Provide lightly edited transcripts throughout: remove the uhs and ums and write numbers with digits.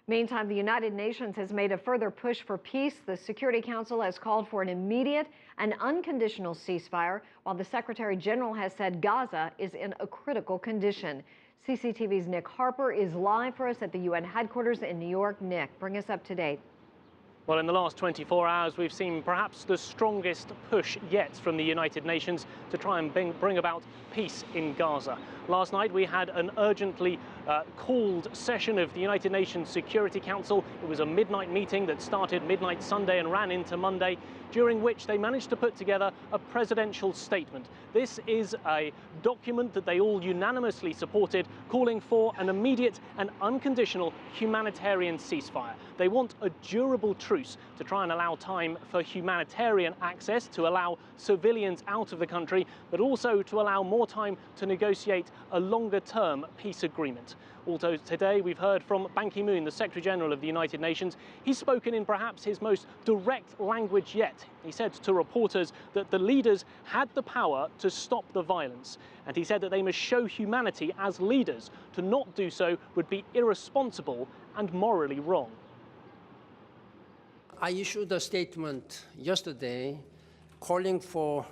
Meantime, the United Nations has made a further push for peace. The Security Council has called for an immediate and unconditional ceasefire, while the Secretary General has said Gaza is in a critical condition. CCTV's Nick Harper is live for us at the UN headquarters in New York. Nick, bring us up to date. Well, in the last 24 hours, we've seen perhaps the strongest push yet from the United Nations to try and bring about peace in Gaza. Last night, we had an urgently called session of the United Nations Security Council. It was a midnight meeting that started midnight Sunday and ran into Monday, during which they managed to put together a presidential statement. This is a document that they all unanimously supported, calling for an immediate and unconditional humanitarian ceasefire. They want a durable truce to try and allow time for humanitarian access, to allow civilians out of the country, but also to allow more time to negotiate a longer-term peace agreement. Also today, we've heard from Ban Ki-moon, the Secretary General of the United Nations. He's spoken in perhaps his most direct language yet. He said to reporters that the leaders had the power to stop the violence. And he said that they must show humanity as leaders. To not do so would be irresponsible and morally wrong. I issued a statement yesterday calling for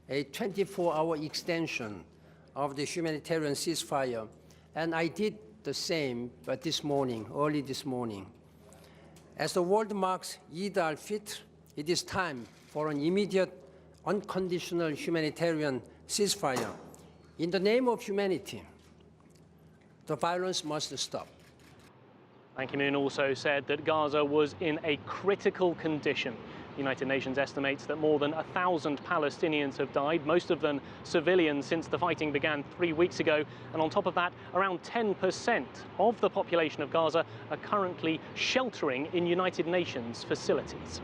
a 24-hour extension of the humanitarian ceasefire, and I did the same but early this morning. As the world marks Eid al-Fitr, it is time for an immediate, unconditional humanitarian ceasefire. In the name of humanity, the violence must stop. Ban Ki-moon also said that Gaza was in a critical condition. The United Nations estimates that more than 1,000 Palestinians have died, most of them civilians, since the fighting began 3 weeks ago. And on top of that, around 10% of the population of Gaza are currently sheltering in United Nations facilities.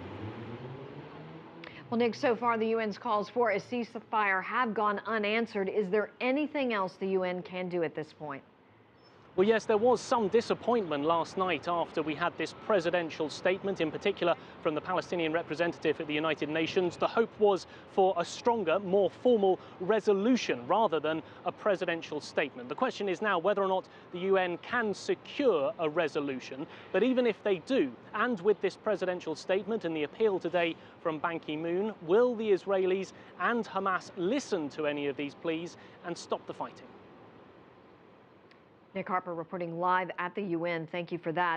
Well, Nick, so far the UN's calls for a ceasefire have gone unanswered. Is there anything else the UN can do at this point? Well, yes, there was some disappointment last night after we had this presidential statement, in particular from the Palestinian representative at the United Nations. The hope was for a stronger, more formal resolution rather than a presidential statement. The question is now whether or not the UN can secure a resolution. But even if they do, and with this presidential statement and the appeal today from Ban Ki-moon, will the Israelis and Hamas listen to any of these pleas and stop the fighting? Nick Harper reporting live at the UN. Thank you for that.